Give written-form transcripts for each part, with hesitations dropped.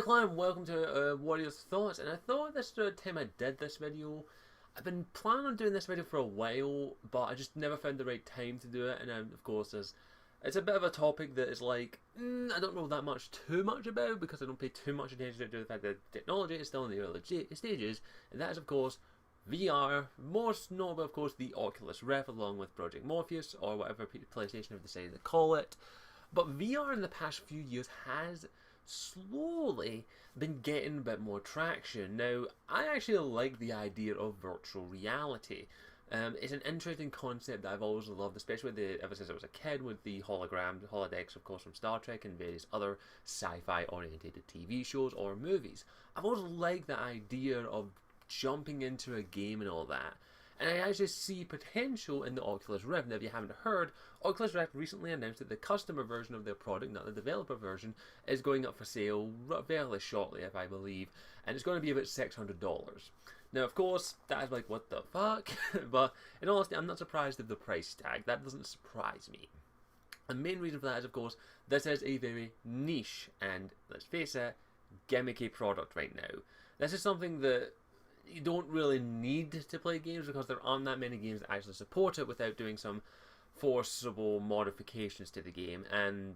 Clan, welcome to Warriors Thoughts, and I thought this was the time I did this video. I've been planning on doing this video for a while, but I just never found the right time to do it, and of course it's a bit of a topic that is like, I don't know that much too much about, because I don't pay too much attention to the fact that technology is still in the early stages, and that is of course VR, most notable of course the Oculus Rift along with Project Morpheus, or whatever PlayStation have decided to call it. But VR in the past few years has slowly been getting a bit more traction. Now, I actually like the idea of virtual reality. It's an interesting concept that I've always loved, especially ever since I was a kid, with the holodecks, of course, from Star Trek and various other sci-fi oriented TV shows or movies. I've always liked the idea of jumping into a game and all that. And I actually see potential in the Oculus Rift. Now, if you haven't heard, Oculus Rift recently announced that the customer version of their product, not the developer version, is going up for sale fairly shortly, if I believe, and it's going to be about $600. Now, of course, that is like, what the fuck? But in all honesty, I'm not surprised at the price tag. That doesn't surprise me. The main reason for that is, of course, this is a very niche and, let's face it, gimmicky product right now. This is something that you don't really need to play games, because there aren't that many games that actually support it without doing some forcible modifications to the game, and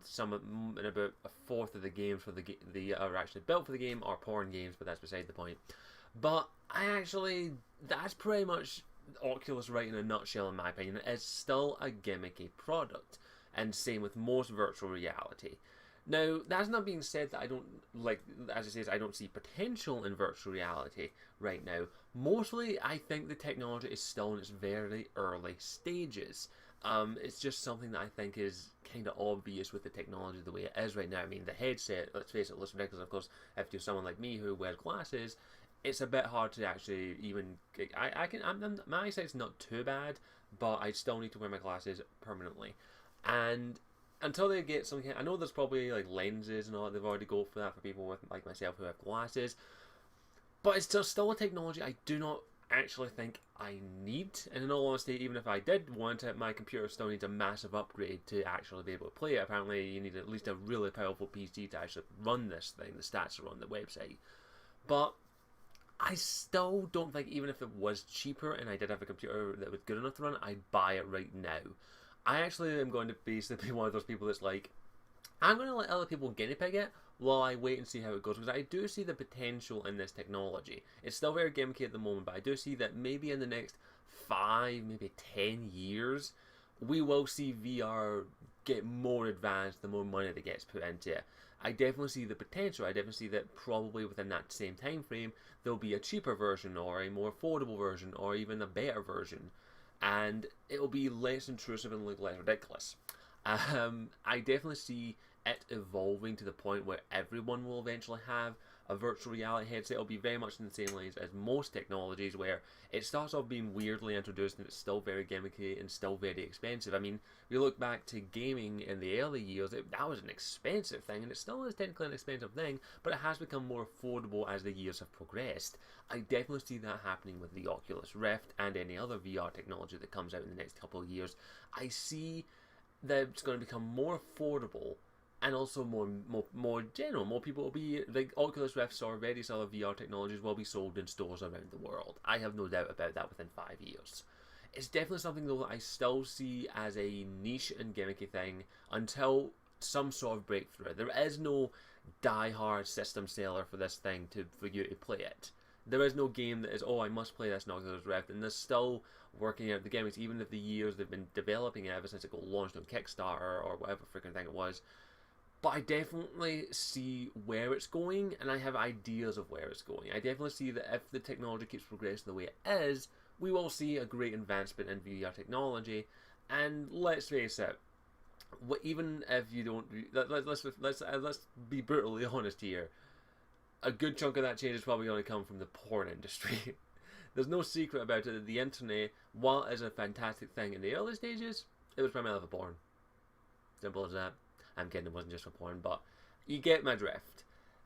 about a fourth of the games for the are actually built for the game are porn games, but that's beside the point. But that's pretty much Oculus Rift in a nutshell, in my opinion. It's still a gimmicky product, and same with most virtual reality. Now, that's not being said that I don't, like, as I say, I don't see potential in virtual reality right now. Mostly, I think the technology is still in its very early stages. It's just something that I think is kind of obvious with the technology the way it is right now. I mean, the headset, let's face it, looks ridiculous. Of course, if you're someone like me who wears glasses, it's a bit hard to actually even, my eyesight's not too bad, but I still need to wear my glasses permanently. And until they get something, I know there's probably like lenses and all that, they've already go for that for people with, like myself, who have glasses, but it's still a technology I do not actually think I need. And in all honesty, even if I did want it, my computer still needs a massive upgrade to actually be able to play it. Apparently you need at least a really powerful PC to actually run this thing. The stats are on the website, but I still don't think, even if it was cheaper and I did have a computer that was good enough to run it, I'd buy it right now. I actually am going to basically be one of those people that's like, I'm going to let other people guinea pig it while I wait and see how it goes, because I do see the potential in this technology. It's still very gimmicky at the moment, but I do see that maybe in the next 5, maybe 10 years, we will see VR get more advanced the more money that gets put into it. I definitely see the potential. I definitely see that probably within that same time frame, there'll be a cheaper version, or a more affordable version, or even a better version. And it'll be less intrusive and look less ridiculous. I definitely see it evolving to the point where everyone will eventually have a virtual reality headset. It'll be very much in the same lines as most technologies, where it starts off being weirdly introduced and it's still very gimmicky and still very expensive. I mean, we look back to gaming in the early years, that was an expensive thing, and it still is technically an expensive thing, but it has become more affordable as the years have progressed. I definitely see that happening with the Oculus Rift and any other VR technology that comes out in the next couple of years. I see that it's going to become more affordable, and also more general. More people will be, like Oculus Rifts or various other VR technologies will be sold in stores around the world. I have no doubt about that within 5 years. It's definitely something though that I still see as a niche and gimmicky thing until some sort of breakthrough. There is no die-hard system seller for this thing for you to play it. There is no game that is, oh, I must play this in Oculus Rift, and they're still working out the gimmicks, even if the years they've been developing it ever since it got launched on Kickstarter or whatever freaking thing it was. But I definitely see where it's going, and I have ideas of where it's going. I definitely see that if the technology keeps progressing the way it is, we will see a great advancement in VR technology. And let's face it, even if you don't, let's be brutally honest here. A good chunk of that change is probably going to come from the porn industry. There's no secret about it that the internet, while it is a fantastic thing in the early stages, it was primarily for porn. Simple as that. I'm kidding, it wasn't just for porn, but you get my drift.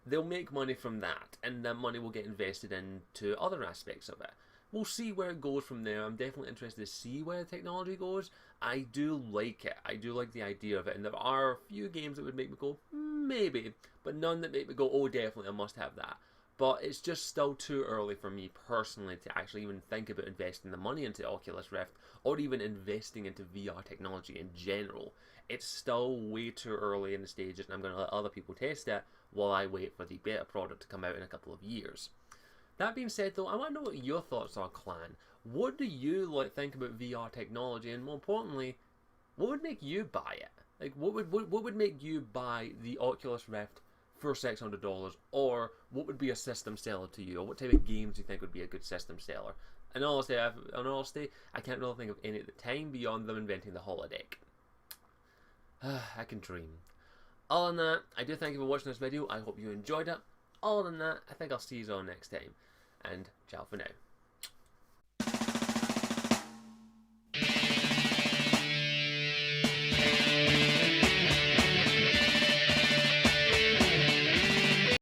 They'll make money from that, and that money will get invested into other aspects of it. we'll see where it goes from there. I'm definitely interested to see where the technology goes. I do like it. I do like the idea of it, and there are a few games that would make me go, maybe, but none that make me go, oh, definitely, I must have that. But it's just still too early for me personally to actually even think about investing the money into Oculus Rift or even investing into VR technology in general. It's still way too early in the stages, and I'm going to let other people test it while I wait for the beta product to come out in a couple of years. That being said, though, I want to know what your thoughts are, Clan. What do you think about VR technology, and more importantly, what would make you buy it? Like, what would make you buy the Oculus Rift for $600, or what would be a system seller to you, or what type of games do you think would be a good system seller? In honesty, I can't really think of any at the time beyond them inventing the holodeck. I can dream. Other than that, I do thank you for watching this video. I hope you enjoyed it. Other than that, I think I'll see you all next time. And ciao for now.